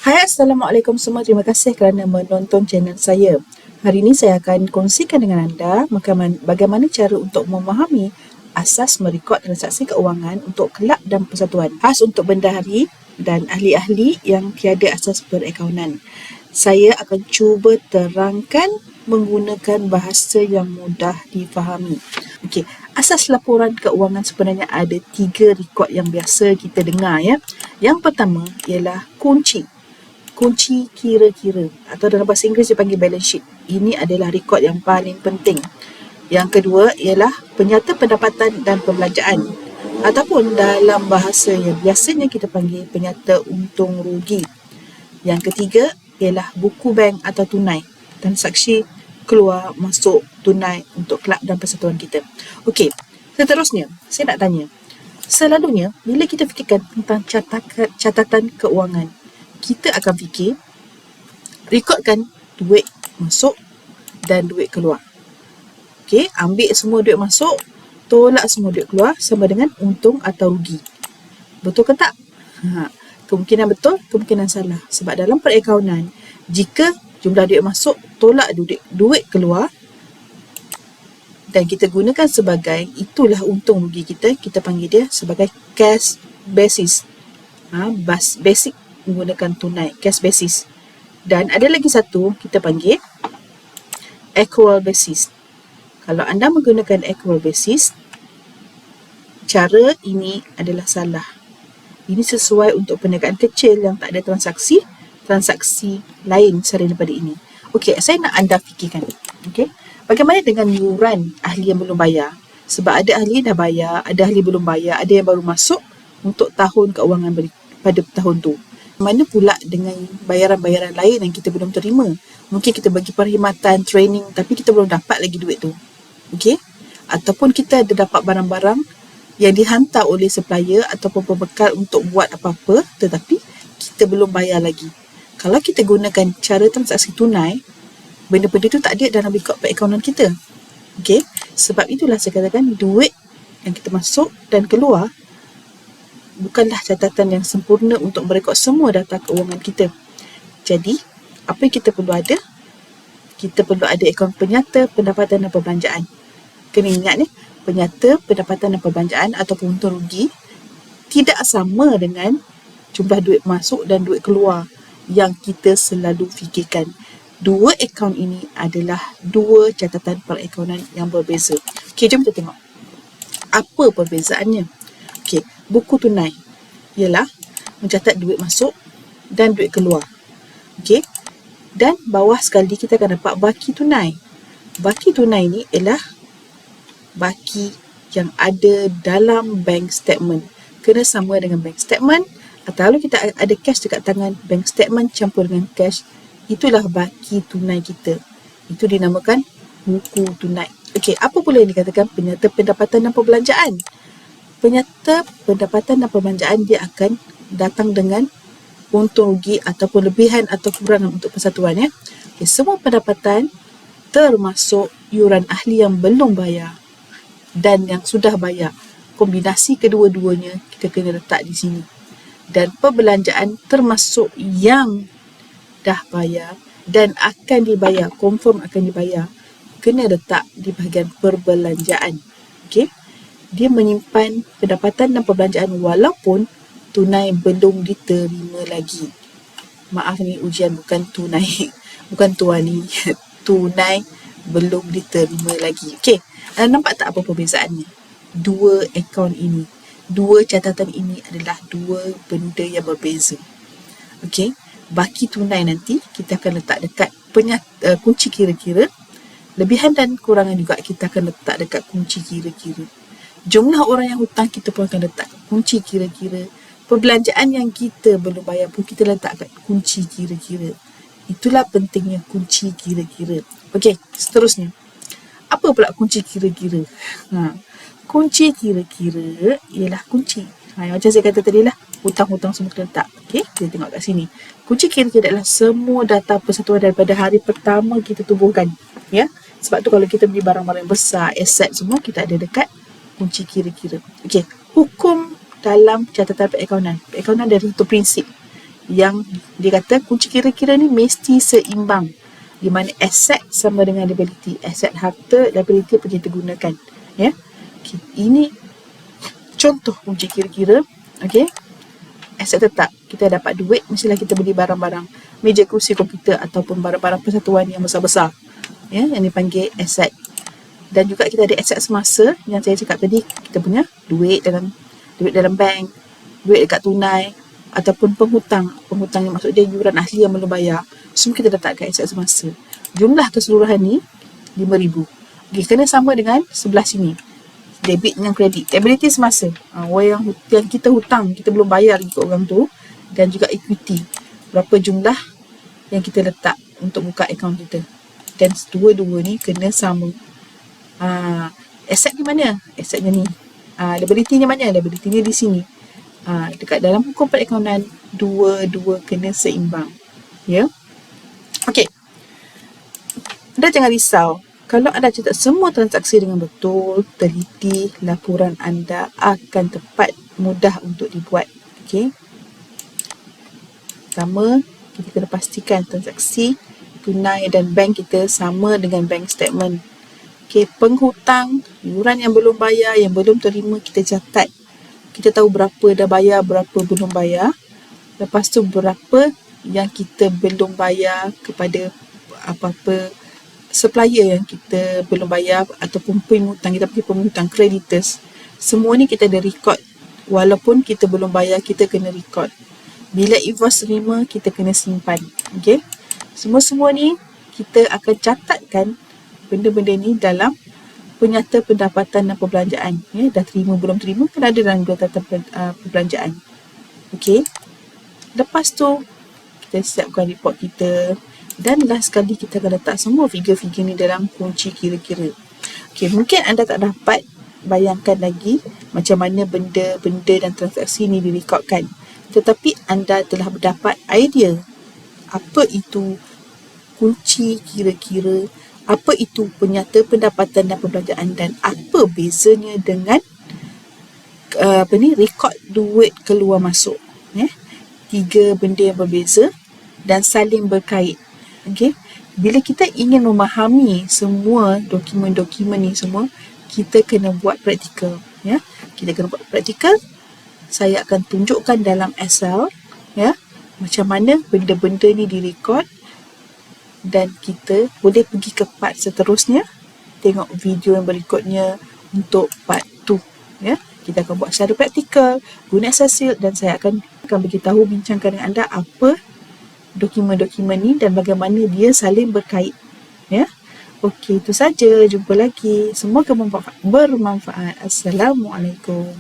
Hai, Assalamualaikum semua. Terima kasih kerana menonton channel saya. Hari ini saya akan kongsikan dengan anda bagaimana cara untuk memahami asas merekod transaksi keuangan untuk kelab dan persatuan. Khas untuk bendahari dan ahli-ahli yang tiada asas perakaunan. Saya akan cuba terangkan menggunakan bahasa yang mudah difahami. Okey, asas laporan keuangan sebenarnya ada 3 rekod yang biasa kita dengar ya. Yang pertama ialah kunci kira-kira atau dalam bahasa Inggeris dipanggil balance sheet. Ini adalah rekod yang paling penting. Yang kedua ialah penyata pendapatan dan perbelanjaan ataupun dalam bahasa yang biasanya kita panggil penyata untung rugi. Yang ketiga ialah buku bank atau tunai, transaksi keluar masuk tunai untuk kelab dan persatuan kita. Okey, seterusnya saya nak tanya, selalunya bila kita fikirkan tentang catatan keuangan, kita akan fikir rekodkan duit masuk dan duit keluar. Okey, ambil semua duit masuk, tolak semua duit keluar sama dengan untung atau rugi. Betul ke tak? Kemungkinan betul, kemungkinan salah. Sebab dalam perakaunan, jika jumlah duit masuk tolak duit keluar dan kita gunakan sebagai itulah untung rugi kita panggil dia sebagai cash basis. Basic menggunakan tunai, cash basis. Dan ada lagi satu kita panggil accrual basis. Kalau anda menggunakan accrual basis, cara ini adalah salah. Ini sesuai untuk perniagaan kecil yang tak ada transaksi lain selain daripada ini. Okey, saya nak anda fikirkan. Okey, bagaimana dengan yuran ahli yang belum bayar? Sebab ada ahli dah bayar, ada ahli belum bayar, ada yang baru masuk untuk tahun keuangan pada tahun tu. Mana pula dengan bayaran-bayaran lain yang kita belum terima? Mungkin kita bagi perkhidmatan, training, tapi kita belum dapat lagi duit tu. Okey? Ataupun kita ada dapat barang-barang yang dihantar oleh supplier ataupun pembekal untuk buat apa-apa, tetapi kita belum bayar lagi. Kalau kita gunakan cara transaksi tunai, benda-benda tu tak ada dalam rekod perakaunan kita. Okey? Sebab itulah saya katakan duit yang kita masuk dan keluar bukanlah catatan yang sempurna untuk merekod semua data keuangan kita. Jadi, apa yang kita perlu ada? Kita perlu ada akaun penyata pendapatan dan perbelanjaan. Kena ingat ni, penyata pendapatan dan perbelanjaan ataupun untung rugi tidak sama dengan jumlah duit masuk dan duit keluar yang kita selalu fikirkan. Dua akaun ini adalah dua catatan perakaunan yang berbeza. Okey, jom kita tengok. Apa perbezaannya? Okey, buku tunai ialah mencatat duit masuk dan duit keluar. Okey. Dan bawah sekali kita akan dapat baki tunai. Baki tunai ni ialah baki yang ada dalam bank statement. Kena sama dengan bank statement, atau kalau kita ada cash dekat tangan, bank statement campur dengan cash, itulah baki tunai kita. Itu dinamakan buku tunai. Okey, apa pula yang dikatakan penyata pendapatan dan perbelanjaan? Penyata pendapatan dan perbelanjaan dia akan datang dengan untung rugi ataupun lebihan atau kurangan untuk persatuan ya. Okay, semua pendapatan termasuk yuran ahli yang belum bayar dan yang sudah bayar. Kombinasi kedua-duanya kita kena letak di sini. Dan perbelanjaan termasuk yang dah bayar dan akan dibayar, confirm akan dibayar, kena letak di bahagian perbelanjaan. Okey. Dia menyimpan pendapatan dan perbelanjaan walaupun tunai belum diterima lagi. Maaf ni ujian bukan tunai, bukan tuan ni. Tunai belum diterima lagi. Okey, nampak tak apa perbezaannya? Dua akaun ini, dua catatan ini adalah dua benda yang berbeza. Okey, baki tunai nanti kita akan letak dekat kunci kira-kira. Lebihan dan kurangan juga kita akan letak dekat kunci kira-kira. Jumlah orang yang hutang kita pun akan letak kunci kira-kira. Perbelanjaan yang kita belum bayar pun kita letak kat kunci kira-kira. Itulah pentingnya kunci kira-kira. Okey, seterusnya. Apa pula kunci kira-kira? Kunci kira-kira ialah kunci. Macam saya kata tadi lah, hutang-hutang semua kita letak. Okey, kita tengok kat sini. Kunci kira-kira adalah semua data persatuan daripada hari pertama kita tubuhkan. Ya, sebab tu kalau kita beli barang-barang besar, aset semua, kita ada dekat kunci kira-kira. Okey, hukum dalam catatan perakaunan. Perakaunan ada satu prinsip yang dia kata kunci kira-kira ni mesti seimbang, di mana aset sama dengan liability, aset harta, liability apa kita gunakan, ya. Okay. Ini contoh kunci kira-kira. Okey, aset tetap, kita dapat duit, mestilah kita beli barang-barang meja, kerusi, komputer ataupun barang-barang persatuan yang besar-besar, ya, yang dipanggil aset. Dan juga kita ada aset semasa yang saya cakap tadi, kita punya duit dalam bank, duit dekat tunai, ataupun penghutang yang maksud dia yuran asli yang belum bayar, semua kita letakkan aset semasa. Jumlah keseluruhan ni 5,000. Okay, kena sama dengan sebelah sini, debit dengan kredit. Liability semasa, orang yang kita hutang, kita belum bayar lagi ke orang tu. Dan juga equity, berapa jumlah yang kita letak untuk buka akaun kita. Dan dua-dua ni kena sama. Aset ni mana? Asetnya ni. Liability ni mana? Liability ni di sini. Dekat dalam hukum perakaunan, dua-dua kena seimbang. Ya. Okey. Anda jangan risau. Kalau anda catat semua transaksi dengan betul, teliti, laporan anda akan tepat, mudah untuk dibuat. Okey. Pertama, kita kena pastikan transaksi tunai dan bank kita sama dengan bank statement. Okey, penghutang, yuran yang belum bayar, yang belum terima, kita catat. Kita tahu berapa dah bayar, berapa belum bayar. Lepas tu berapa yang kita belum bayar kepada apa-apa supplier yang kita belum bayar, ataupun penghutang, kita panggil penghutang, creditors. Semua ni kita ada record. Walaupun kita belum bayar, kita kena record. Bila invoice terima, kita kena simpan. Okay? Semua-semua ni kita akan catatkan benda-benda ni dalam penyata pendapatan dan perbelanjaan. Ya, dah terima belum terima, kena ada dalam catatan perbelanjaan. Okay? Lepas tu, kita siapkan report kita. Dan last sekali kita akan letak semua figure-figure ni dalam kunci kira-kira. Okay, mungkin anda tak dapat bayangkan lagi macam mana benda-benda dan transaksi ni direkodkan. Tetapi anda telah mendapat idea apa itu kunci kira-kira, apa itu penyata pendapatan dan perbelanjaan, dan apa bezanya dengan rekod duit keluar masuk. 3 benda yang berbeza dan saling berkait. Okay? Bila kita ingin memahami semua dokumen-dokumen ni semua, kita kena buat praktikal. Ya? Kita kena buat praktikal. Saya akan tunjukkan dalam Excel, ya, macam mana benda-benda ni direkod, dan kita boleh pergi ke part seterusnya, tengok video yang berikutnya untuk part 2. Ya, kita akan buat secara praktikal, guna Excel sheet, dan saya akan beritahu, bincangkan dengan anda apa dokumen-dokumen ni dan bagaimana dia saling berkait. Ya, okey, itu saja. Jumpa lagi. Semoga bermanfaat. Assalamualaikum.